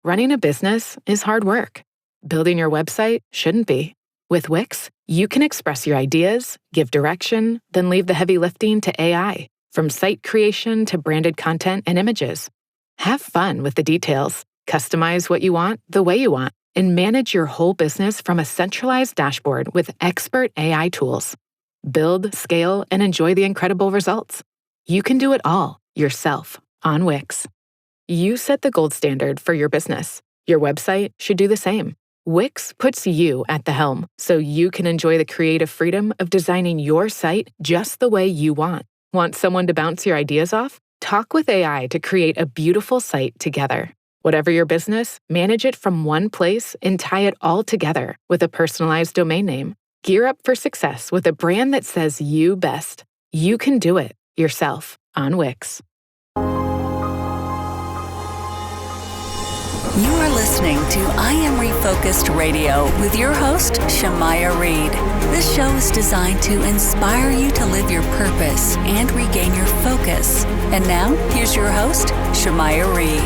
Running a business is hard work. Building your website shouldn't be. With Wix, you can express your ideas, give direction, then leave the heavy lifting to AI, from site creation to branded content and images. Have fun with the details. Customize what you want the way you want, and manage your whole business from a centralized dashboard with expert AI tools. Build, scale, and enjoy the incredible results. You can do it all yourself on Wix. You set the gold standard for your business. Your website should do the same. Wix puts you at the helm so you can enjoy the creative freedom of designing your site just the way you want. Want someone to bounce your ideas off? Talk with AI to create a beautiful site together. Whatever your business, manage it from one place and tie it all together with a personalized domain name. Gear up for success with a brand that says you best. You can do it yourself on Wix. You are listening to I Am Refocused Radio with your host, Shamaya Reed. This show is designed to inspire you to live your purpose and regain your focus. And now, here's your host, Shamaya Reed.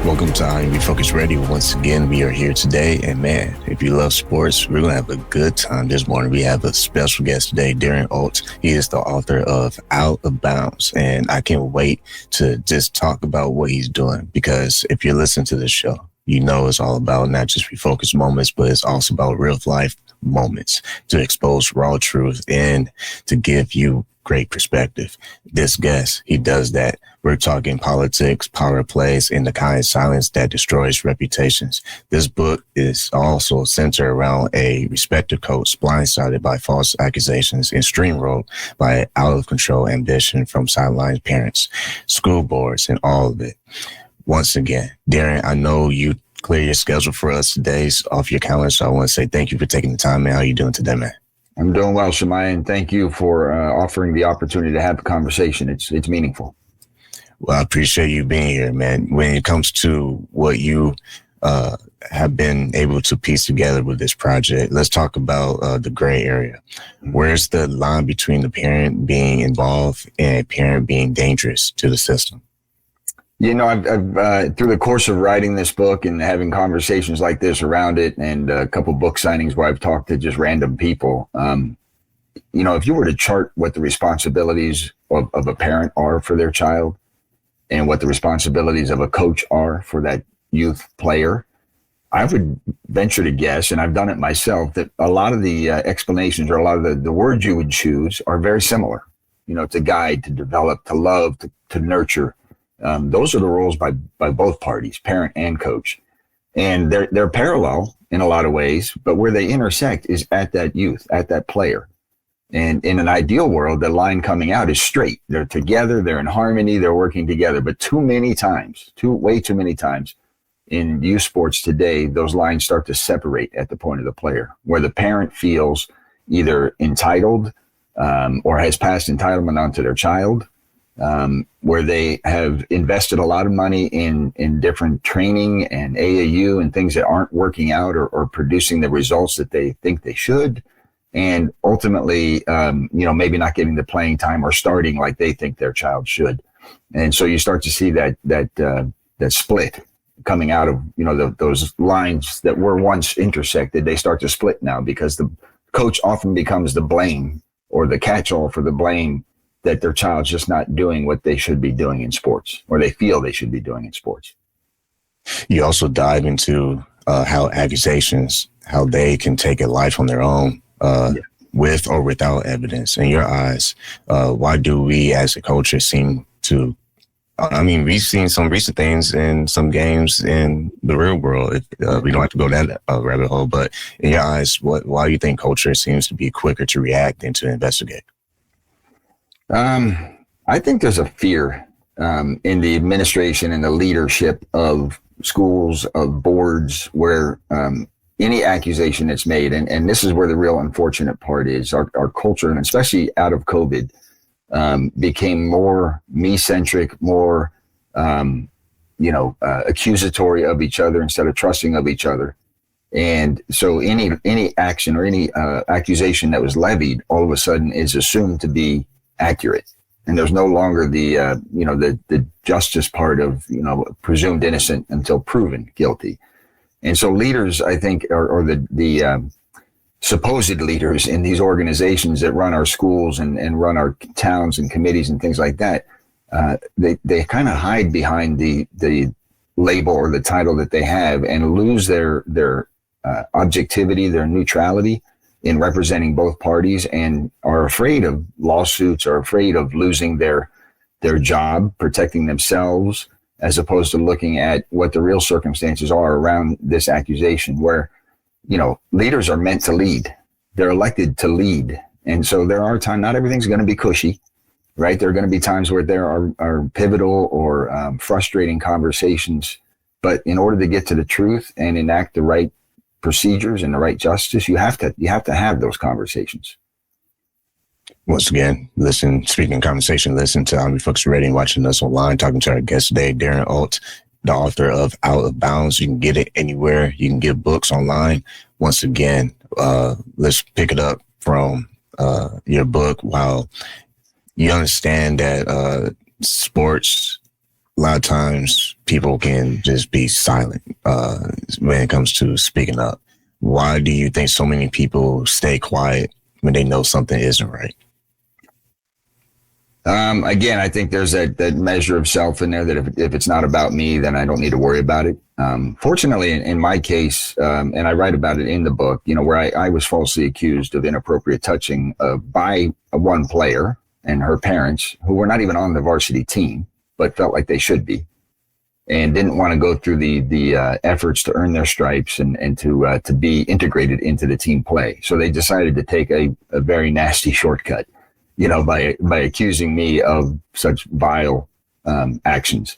Welcome to I Am Refocused Radio. Once again, we are here today. And man, if you love sports, we're going to have a good time this morning. We have a special guest today, Darren Ault. He is the author of Out of Bounds. And I can't wait to just talk about what he's doing, because if you're listening to this show, you know it's all about not just refocused moments, but it's also about real life moments to expose raw truth and to give you great perspective. This guest, he does that. We're talking politics, power plays, and the kind of silence that destroys reputations. This book is also centered around a respected coach blindsided by false accusations and steamrolled by out of control ambition from sidelined parents, school boards, and all of it. Once again, Darren, I know you clear your schedule for us today off your calendar, so I want to say thank you for taking the time, man. How are you doing today, man? I'm doing well, Shemai, and thank you for offering the opportunity to have a conversation. It's meaningful. Well, I appreciate you being here, man. When it comes to what you have been able to piece together with this project, let's talk about the gray area. Where's the line between the parent being involved and a parent being dangerous to the system? You know, I've through the course of writing this book and having conversations like this around it, and a couple book signings where I've talked to just random people, you know, if you were to chart what the responsibilities of a parent are for their child and what the responsibilities of a coach are for that youth player, I would venture to guess, and I've done it myself, that a lot of the explanations or a lot of the words you would choose are very similar. You know, to guide, to develop, to love, to nurture. Those are the roles by both parties, parent and coach. And they're parallel in a lot of ways, but where they intersect is at that youth, at that player. And in an ideal world, the line coming out is straight. They're together, they're in harmony, they're working together. But way too many times in youth sports today, those lines start to separate at the point of the player, where the parent feels either entitled or has passed entitlement onto their child, where they have invested a lot of money in different training and AAU and things that aren't working out or producing the results that they think they should. And ultimately, you know, maybe not getting the playing time or starting like they think their child should. And so you start to see that split coming out of, you know, those lines that were once intersected. They start to split now because the coach often becomes the blame or the catch-all for the blame that their child's just not doing what they should be doing in sports, or they feel they should be doing in sports. You also dive into how accusations, how they can take a life on their own, with or without evidence. In your eyes, why do we as a culture seem to, I mean, we've seen some recent things in some games in the real world. We don't have to go down that rabbit hole, but in your eyes, why do you think culture seems to be quicker to react than to investigate? I think there's a fear in the administration and the leadership of schools, of boards, where any accusation that's made, and this is where the real unfortunate part is, our culture, and especially out of COVID, became more me-centric, more accusatory of each other instead of trusting of each other. And so any action or any accusation that was levied all of a sudden is assumed to be accurate. And there's no longer the justice part of, presumed innocent until proven guilty. And so leaders, I think, or the supposed leaders in these organizations that run our schools and run our towns and committees and things like that, they kind of hide behind the label or the title that they have and lose their objectivity, their neutrality in representing both parties, and are afraid of lawsuits, are afraid of losing their job, protecting themselves, as opposed to looking at what the real circumstances are around this accusation, where, leaders are meant to lead. They're elected to lead. And so there are times, not everything's going to be cushy, right? There are going to be times where there are pivotal or frustrating conversations. But in order to get to the truth and enact the right procedures and the right justice, you have to have those conversations. Once again, speaking in conversation, listen to Refocused Radio, watching us online, talking to our guest today, Darren Ault, the author of Out of Bounds. You can get it anywhere. You can get books online. Once again, let's pick it up from your book. While you understand that sports, a lot of times people can just be silent when it comes to speaking up. Why do you think so many people stay quiet when they know something isn't right? Again, I think there's that measure of self in there that if it's not about me, then I don't need to worry about it. Fortunately, in my case, and I write about it in the book, where I was falsely accused of inappropriate touching by one player and her parents, who were not even on the varsity team, but felt like they should be, and didn't want to go through the efforts to earn their stripes and to be integrated into the team play. So they decided to take a very nasty shortcut, by accusing me of such vile actions.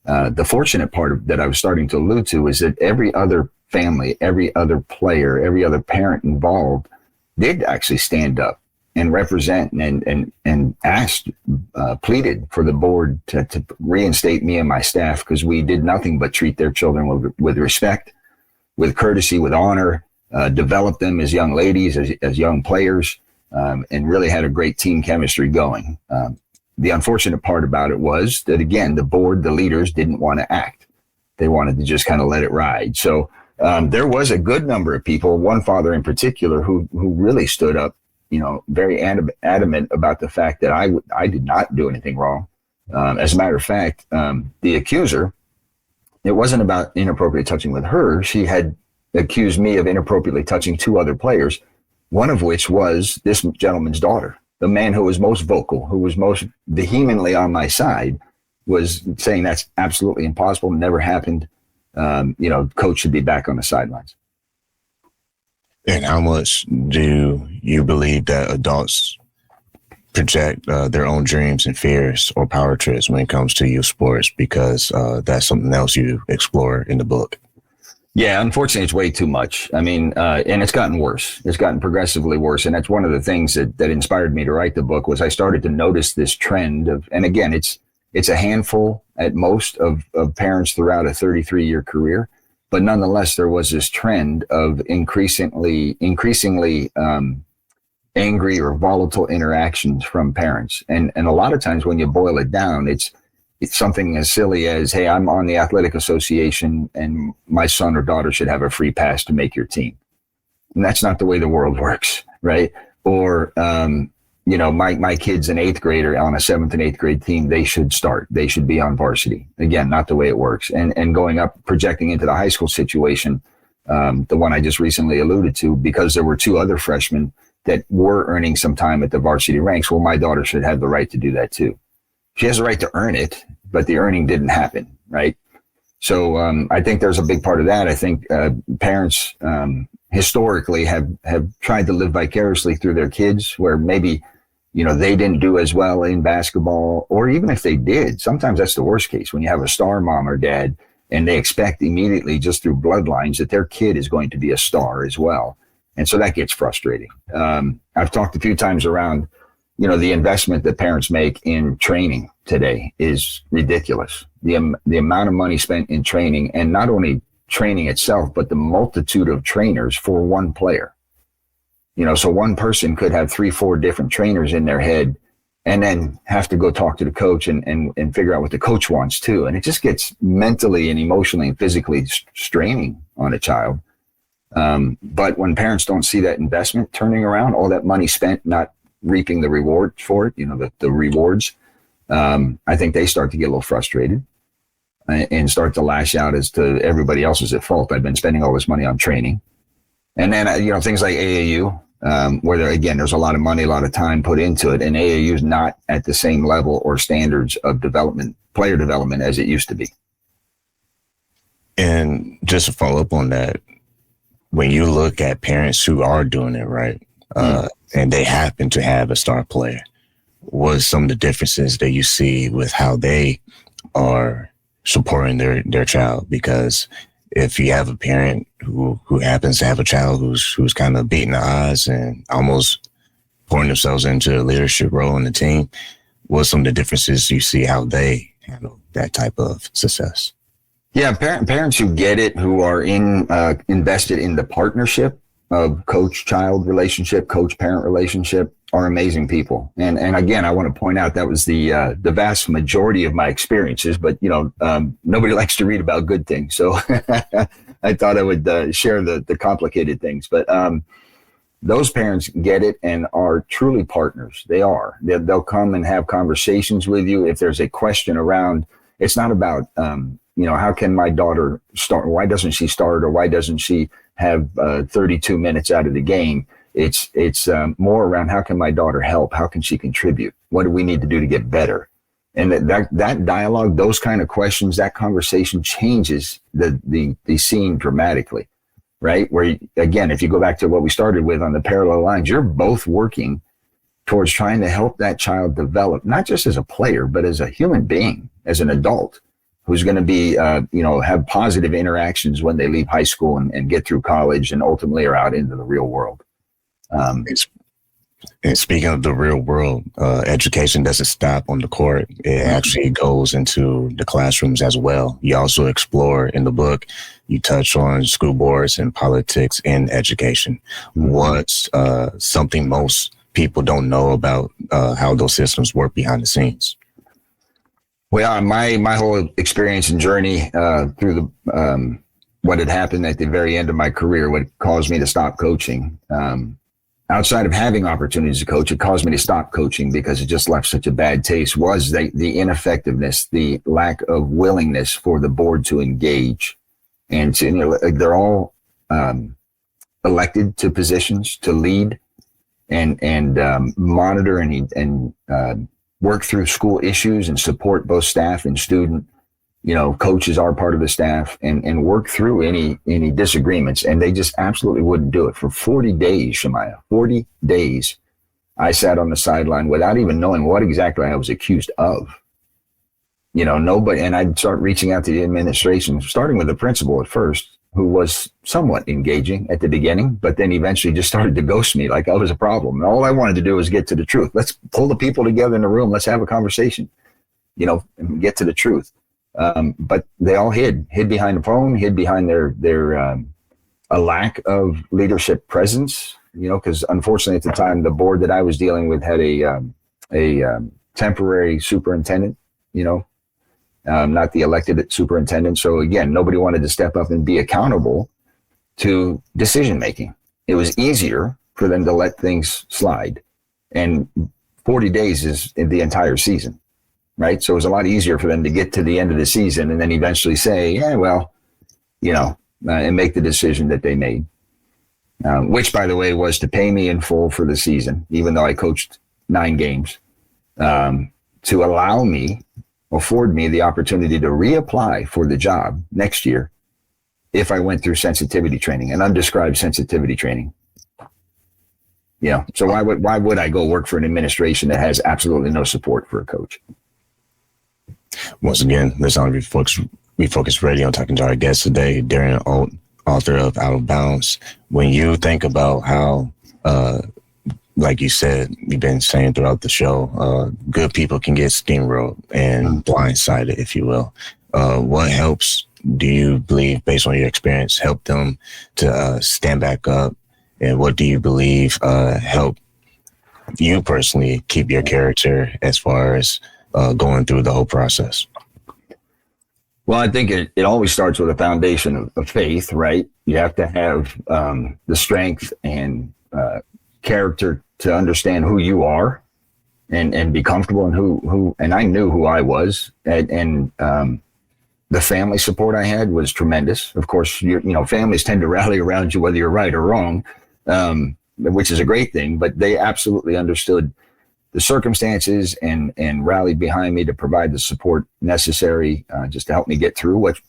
The fortunate part that I was starting to allude to is that every other family, every other player, every other parent involved did actually stand up and represent and asked, pleaded for the board to reinstate me and my staff, because we did nothing but treat their children with respect, with courtesy, with honor, develop them as young ladies, as young players, and really had a great team chemistry going. The unfortunate part about it was that, again, the board, the leaders didn't want to act. They wanted to just kind of let it ride. So there was a good number of people, one father in particular, who really stood up, very adamant about the fact that I did not do anything wrong. As a matter of fact, the accuser, it wasn't about inappropriate touching with her. She had accused me of inappropriately touching two other players, one of which was this gentleman's daughter. The man who was most vocal, who was most vehemently on my side, was saying that's absolutely impossible, never happened. Coach should be back on the sidelines. And how much do you believe that adults project their own dreams and fears or power trips when it comes to youth sports? Because that's something else you explore in the book. Yeah, unfortunately, it's way too much. I mean, and it's gotten worse. It's gotten progressively worse. And that's one of the things that inspired me to write the book, was I started to notice this trend of, and again, it's a handful at most of parents throughout a 33-year career. But nonetheless, there was this trend of increasingly angry or volatile interactions from parents. And a lot of times when you boil it down, it's something as silly as, hey, I'm on the athletic association and my son or daughter should have a free pass to make your team. And that's not the way the world works, right? Or, my kid's an 8th grader on a 7th and 8th grade team. They should start. They should be on varsity. Again, not the way it works. And going up, projecting into the high school situation, the one I just recently alluded to, because there were two other freshmen that were earning some time at the varsity ranks. Well, my daughter should have the right to do that too. She has the right to earn it, but the earning didn't happen, right? So I think there's a big part of that. I think parents historically have tried to live vicariously through their kids, where maybe, they didn't do as well in basketball, or even if they did, sometimes that's the worst case, when you have a star mom or dad and they expect immediately, just through bloodlines, that their kid is going to be a star as well. And so that gets frustrating. I've talked a few times around, the investment that parents make in training today is ridiculous. The amount of money spent in training, and not only training itself, but the multitude of trainers for one player. So one person could have 3-4 different trainers in their head, and then have to go talk to the coach and figure out what the coach wants too. And it just gets mentally and emotionally and physically straining on a child. But when parents don't see that investment turning around, all that money spent not reaping the reward for it, the rewards, I think they start to get a little frustrated and start to lash out as to everybody else is at fault. I've been spending all this money on training. And then, things like AAU, where there's a lot of money, a lot of time put into it, and AAU is not at the same level or standards of player development as it used to be. And just to follow up on that, when you look at parents who are doing it right, and they happen to have a star player, what are some of the differences that you see with how they are supporting their child? Because if you have a parent who happens to have a child who's kind of beating the odds and almost pouring themselves into a leadership role in the team, what are some of the differences you see how they handle that type of success? Yeah, parents who get it, who are invested in the partnership of coach-child relationship, coach-parent relationship, are amazing people. And again, I want to point out that was the vast majority of my experiences, but nobody likes to read about good things. So I thought I would share the complicated things, but those parents get it and are truly partners. They are. They'll come and have conversations with you. If there's a question around, it's not about, how can my daughter start? Why doesn't she start? Or why doesn't she have 32 minutes out of the game? It's more around, how can my daughter help? How can she contribute? What do we need to do to get better? And that dialogue, those kind of questions, that conversation changes the scene dramatically, right? Where, again, if you go back to what we started with on the parallel lines, you're both working towards trying to help that child develop, not just as a player, but as a human being, as an adult who's going to be, have positive interactions when they leave high school and get through college and ultimately are out into the real world. And speaking of the real world, education doesn't stop on the court. It actually goes into the classrooms as well. You also explore in the book, you touch on school boards and politics in education. What's something most people don't know about how those systems work behind the scenes? Well, my whole experience and journey through what had happened at the very end of my career, what caused me to stop coaching, outside of having opportunities to coach, it caused me to stop coaching because it just left such a bad taste, was the ineffectiveness, the lack of willingness for the board to engage. And they're all elected to positions to lead and monitor and work through school issues and support both staff and student. Coaches are part of the staff and work through any disagreements. And they just absolutely wouldn't do it. For 40 days, Shemaiah, 40 days, I sat on the sideline without even knowing what exactly I was accused of. Nobody, and I'd start reaching out to the administration, starting with the principal at first, who was somewhat engaging at the beginning, but then eventually just started to ghost me like I was a problem. And all I wanted to do was get to the truth. Let's pull the people together in the room. Let's have a conversation, and get to the truth. But they all hid behind the phone, hid behind their a lack of leadership presence, because unfortunately at the time, the board that I was dealing with had a temporary superintendent, not the elected superintendent. So again, nobody wanted to step up and be accountable to decision making. It was easier for them to let things slide. And 40 days is the entire season. Right. So it was a lot easier for them to get to the end of the season and then eventually say, and make the decision that they made, which, by the way, was to pay me in full for the season, even though I coached 9 games, to afford me the opportunity to reapply for the job next year if I went through sensitivity training, an undescribed sensitivity training. So why would I go work for an administration that has absolutely no support for a coach? Once again, this is on Refocused Radio. I'm talking to our guest today, Darren Ault, author of Out of Bounds. When you think about how, like you said, you've been saying throughout the show, good people can get steamrolled and blindsided, if you will. What helps, do you believe, based on your experience, help them to stand back up? And what do you believe help you personally keep your character as far as going through the whole process? Well, I think it always starts with a foundation of faith, right? You have to have the strength and character to understand who you are and be comfortable in who, and I knew who I was, and the family support I had was tremendous. Of course, families tend to rally around you whether you're right or wrong, which is a great thing, but they absolutely understood the circumstances and rallied behind me to provide the support necessary just to help me get through what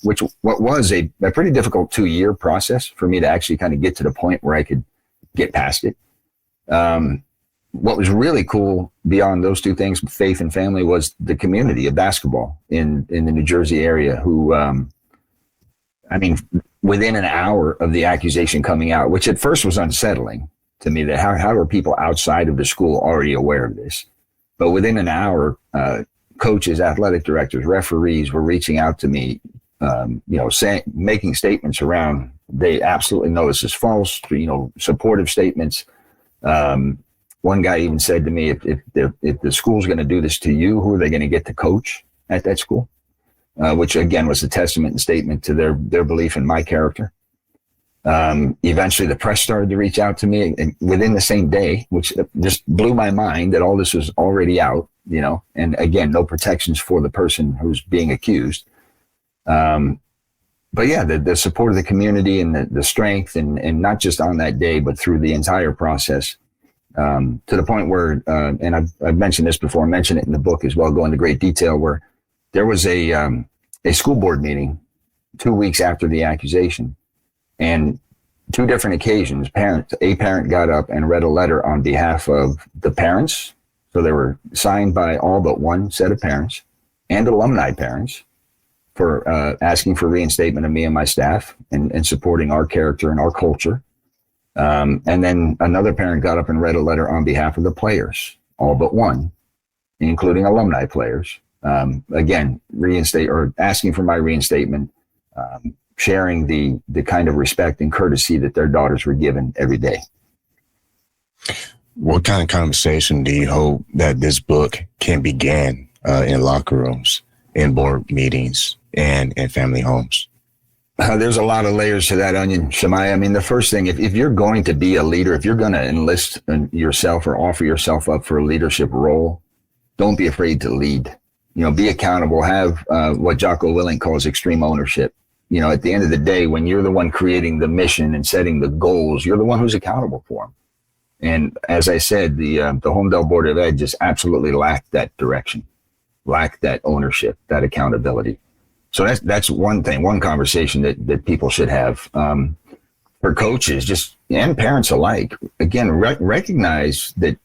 was a pretty difficult 2-year process for me to actually kind of get to the point where I could get past it. What was really cool beyond those two things, faith and family, was the community of basketball in the New Jersey area who, within an hour of the accusation coming out, which at first was unsettling to me, that how are people outside of the school already aware of this? But within an hour, coaches, athletic directors, referees were reaching out to me, making statements around, they absolutely know this is false, supportive statements. One guy even said to me, if the school's going to do this to you, who are they going to get to coach at that school? Which again was a testament and statement to their belief in my character. Eventually the press started to reach out to me, and within the same day, which just blew my mind that all this was already out, and again, no protections for the person who's being accused. But yeah, the support of the community and the strength, and not just on that day, but through the entire process, to the point where, and I've mentioned this before, I mentioned it in the book as well, go into great detail, where there was a school board meeting 2 weeks after the accusation, and 2 different occasions, a parent got up and read a letter on behalf of the parents. So they were signed by all but one set of parents and alumni parents for asking for reinstatement of me and my staff and supporting our character and our culture. And then another parent got up and read a letter on behalf of the players, all but one, including alumni players. Again, asking for my reinstatement, sharing the kind of respect and courtesy that their daughters were given every day. What kind of conversation do you hope that this book can begin in locker rooms, in board meetings, and in family homes? There's a lot of layers to that onion, Shemaiah. I mean, the first thing, if you're going to be a leader, if you're going to enlist yourself or offer yourself up for a leadership role, don't be afraid to lead. Be accountable, have what Jocko Willink calls extreme ownership. At the end of the day, when you're the one creating the mission and setting the goals, you're the one who's accountable for them. And as I said, the Homedale Board of Ed just absolutely lacked that direction, lacked that ownership, that accountability. So that's one thing, one conversation that people should have. For coaches, and parents alike, again, recognize that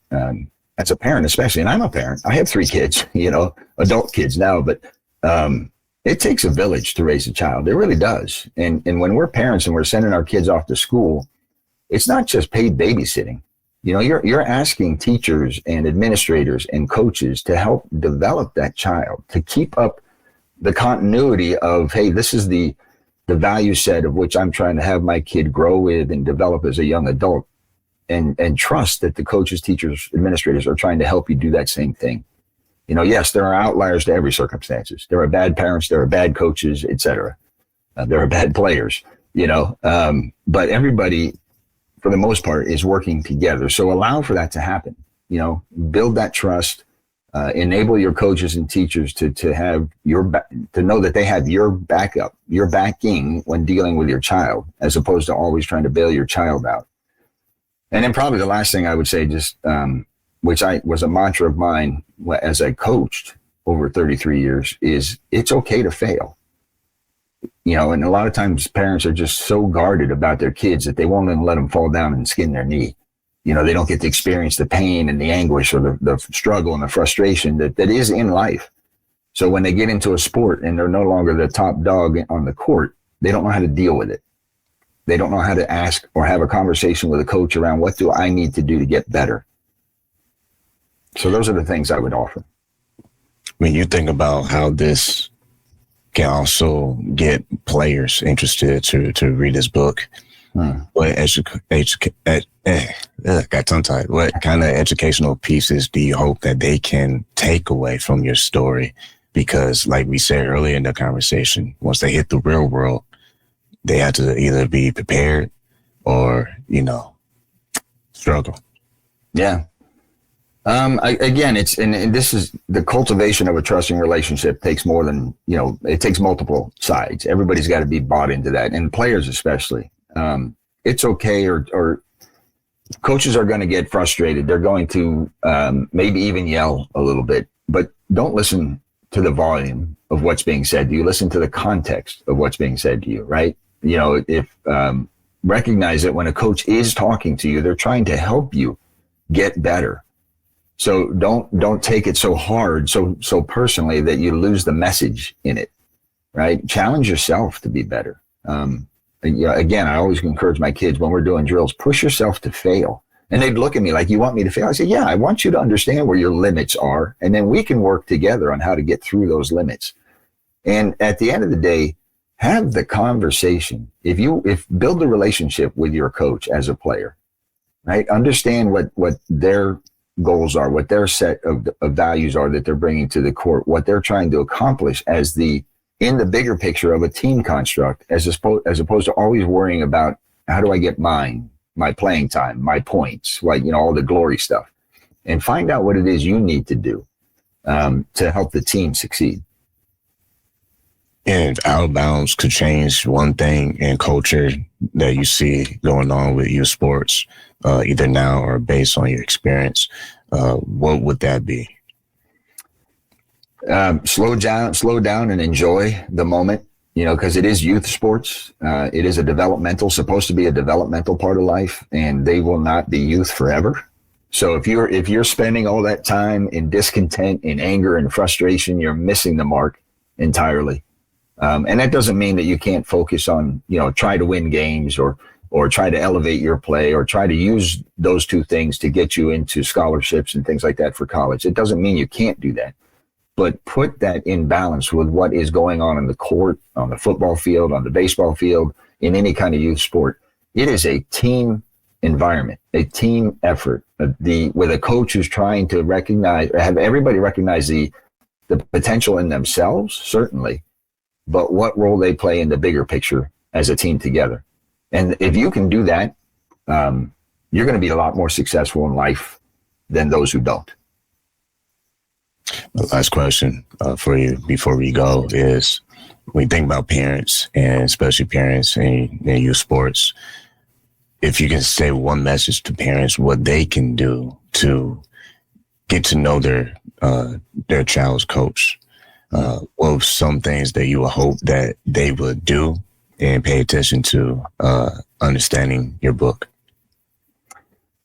as a parent, especially, and I'm a parent, I have 3 kids, adult kids now, but it takes a village to raise a child. It really does. And when we're parents and we're sending our kids off to school, it's not just paid babysitting. You're asking teachers and administrators and coaches to help develop that child, to keep up the continuity of, hey, this is the value set of which I'm trying to have my kid grow with and develop as a young adult, and trust that the coaches, teachers, administrators are trying to help you do that same thing. Yes, there are outliers to every circumstances. There are bad parents, there are bad coaches, etc. There are bad players, but everybody, for the most part, is working together. So allow for that to happen, build that trust, enable your coaches and teachers to have to know that they have your backup, your backing when dealing with your child, as opposed to always trying to bail your child out. And then probably the last thing I would say, which was a mantra of mine as I coached over 33 years, is it's okay to fail. And a lot of times parents are just so guarded about their kids that they won't even let them fall down and skin their knee. They don't get to experience the pain and the anguish or the struggle and the frustration that is in life. So when they get into a sport and they're no longer the top dog on the court, they don't know how to deal with it. They don't know how to ask or have a conversation with a coach around, what do I need to do to get better? So those are the things I would offer. When you think about how this can also get players interested to read this book, What got tongue tied. What kind of educational pieces do you hope that they can take away from your story? Because like we said earlier in the conversation, once they hit the real world, they have to either be prepared or, struggle. Yeah. Again, and this is the cultivation of a trusting relationship takes more than, it takes multiple sides. Everybody's got to be bought into that, and players especially. It's okay, or coaches are going to get frustrated. They're going to maybe even yell a little bit, but don't listen to the volume of what's being said to you. Listen to the context of what's being said to you, right? Recognize that when a coach is talking to you, they're trying to help you get better. So don't take it so hard, so personally that you lose the message in it, right? Challenge yourself to be better. Again, I always encourage my kids when we're doing drills, push yourself to fail. And they'd look at me like, you want me to fail? I say, yeah, I want you to understand where your limits are. And then we can work together on how to get through those limits. And at the end of the day, have the conversation. If build a relationship with your coach as a player, right? Understand what their goals are, what their set of values are that they're bringing to the court, what they're trying to accomplish in the bigger picture of a team construct, as opposed to always worrying about how do I get my playing time, my points, all the glory stuff, and find out what it is you need to do to help the team succeed. And out of bounds could change one thing in culture that you see going on with youth sports, either now or based on your experience. What would that be? Slow down and enjoy the moment, because it is youth sports. It is supposed to be a developmental part of life, and they will not be youth forever. So if you're spending all that time in discontent, in anger and frustration, you're missing the mark entirely. And that doesn't mean that you can't focus on, try to win games or try to elevate your play or try to use those two things to get you into scholarships and things like that for college. It doesn't mean you can't do that, but put that in balance with what is going on the court, on the football field, on the baseball field, in any kind of youth sport. It is a team environment, a team effort, with a coach who's trying to have everybody recognize the potential in themselves, certainly, but what role they play in the bigger picture as a team together. And if you can do that, you're going to be a lot more successful in life than those who don't. The last question for you before we go is, when you think about parents, and especially parents in youth sports, if you can say one message to parents, what they can do to get to know their child's coach, what are some things that you would hope that they would do and pay attention to understanding your book?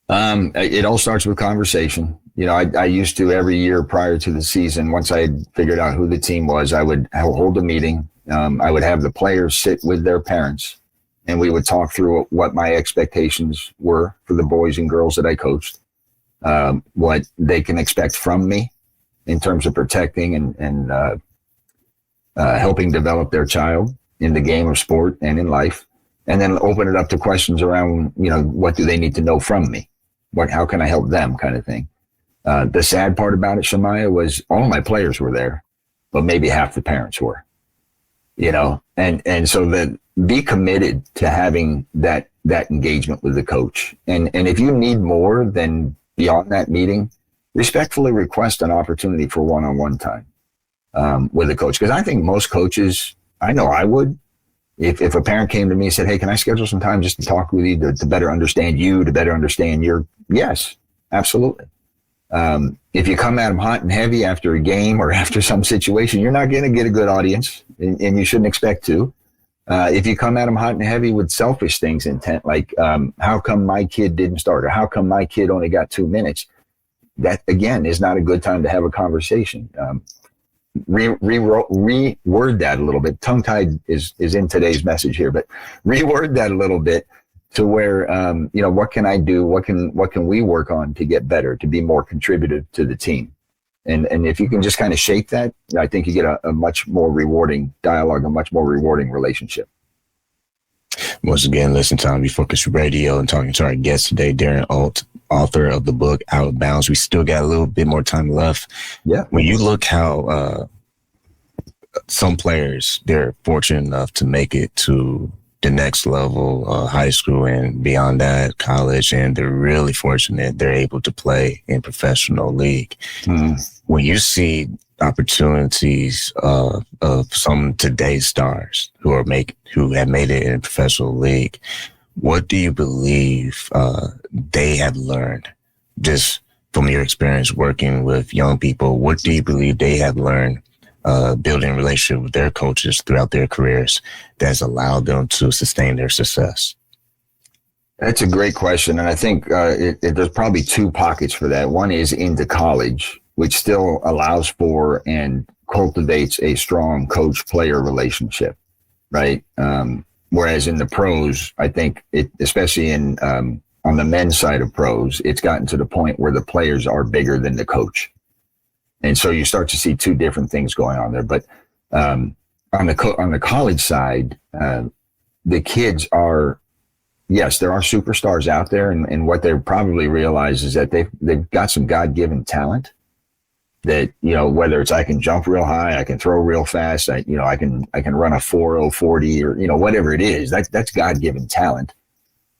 It all starts with conversation. I used to, every year prior to the season, once I had figured out who the team was, I would hold a meeting. I would have the players sit with their parents, and we would talk through what my expectations were for the boys and girls that I coached, what they can expect from me in terms of protecting and helping develop their child in the game of sport and in life, and then open it up to questions around, what do they need to know from me? How can I help them, kind of thing. The sad part about it, Shemaiah, was all my players were there, but maybe half the parents were, and so that be committed to having that engagement with the coach. And if you need more than beyond that meeting, respectfully request an opportunity for one-on-one time with a coach. Because I think most coaches, I know I would, if a parent came to me and said, hey, can I schedule some time just to talk with you to better understand you, to better understand yes, absolutely. If you come at them hot and heavy after a game or after some situation, you're not going to get a good audience, and you shouldn't expect to. If you come at them hot and heavy with selfish things intent, like how come my kid didn't start, or how come my kid only got 2 minutes, that, again, is not a good time to have a conversation. Reword that a little bit. Tongue-tied is in today's message here, but reword that a little bit to where, what can I do? What can we work on to get better, to be more contributive to the team? And if you can just kind of shape that, I think you get a much more rewarding dialogue, a much more rewarding relationship. Once again, listen to Refocused Radio and talking to our guest today, Darren Ault, author of the book Out of Bounds. We still got a little bit more time left. Yeah. When you look how some players, they're fortunate enough to make it to the next level, high school and beyond that, college, and they're really fortunate they're able to play in professional league. When you see opportunities of some today's stars who have made it in a professional league, what do you believe they have learned just from your experience working with young people? What do you believe they have learned building a relationship with their coaches throughout their careers that's allowed them to sustain their success? That's a great question. And I think there's probably two pockets for that. One is into college, which still allows for and cultivates a strong coach-player relationship, right? Whereas in the pros, I think especially on the men's side of pros, it's gotten to the point where the players are bigger than the coach. And so you start to see two different things going on there. But on the college side, the kids are, yes, there are superstars out there. And what they probably realize is that they've got some God-given talent that, whether it's I can jump real high, I can throw real fast, I can run a 4.0 40 or, whatever it is, that's God-given talent.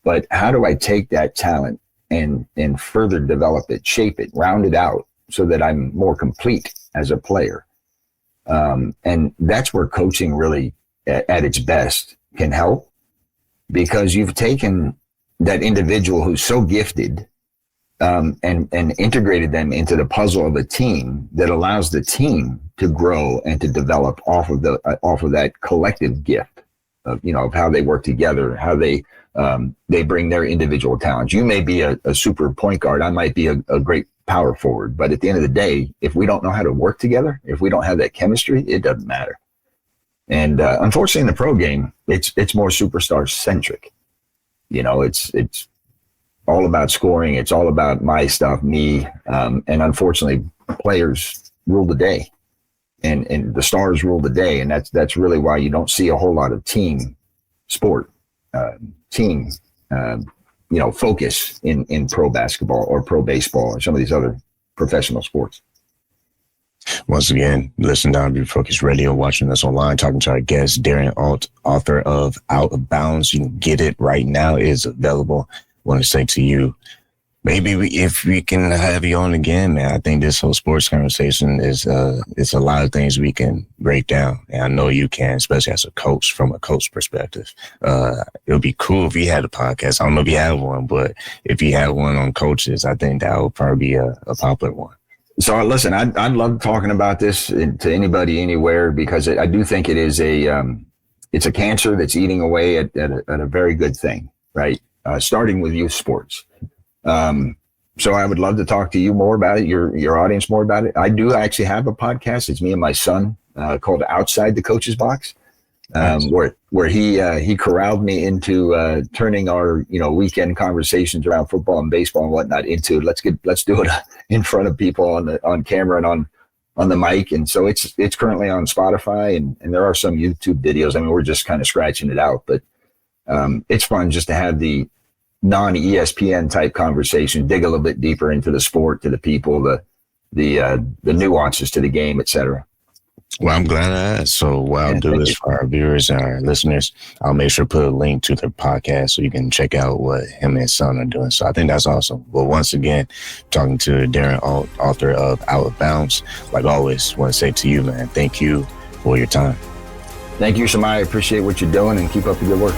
But how do I take that talent and further develop it, shape it, round it out, so that I'm more complete as a player? And that's where coaching really at its best can help, because you've taken that individual who's so gifted and integrated them into the puzzle of a team that allows the team to grow and to develop off of that collective gift of how they work together, how they bring their individual talents. You may be a super point guard. I might be a great power forward. But at the end of the day, if we don't know how to work together, if we don't have that chemistry, it doesn't matter. And unfortunately, in the pro game, it's more superstar centric. It's all about scoring. It's all about my stuff, me. And unfortunately, players rule the day, and the stars rule the day. And that's really why you don't see a whole lot of team sport, focus in pro basketball or pro baseball or some of these other professional sports. Once again, listen to Refocused Radio, watching us online, talking to our guest, Darren Ault, author of Out of Bounds. You can get it right now. It is available. I want to say to you, maybe if we can have you on again, man. I think this whole sports conversation is it's a lot of things we can break down. And I know you can, especially as a coach, from a coach perspective. It would be cool if you had a podcast. I don't know if you have one, but if you had one on coaches, I think that would probably be a popular one. So listen, I love talking about this to anybody, anywhere, because I do think it is it's a cancer that's eating away at a very good thing, right? Starting with youth sports. So I would love to talk to you more about it, your audience more about it. I do actually have a podcast. It's me and my son, called Outside the Coach's Box, where he corralled me into turning our weekend conversations around football and baseball and whatnot into let's do it in front of people on camera and on the mic. And so it's currently on Spotify, and there are some YouTube videos. I mean, we're just kind of scratching it out, but it's fun just to have the non-ESPN type conversation, dig a little bit deeper into the sport, to the people, the nuances to the game, etc. Well, I'm glad I asked. So what I'll do is, for our viewers and our listeners, I'll make sure to put a link to their podcast so you can check out what him and his son are doing. So I think that's awesome. Well, once again, talking to Darren Ault, author of Out of Bounds. Like always, want to say to you, man, thank you for your time. Thank you, Shemai. I appreciate what you're doing, and keep up the good work.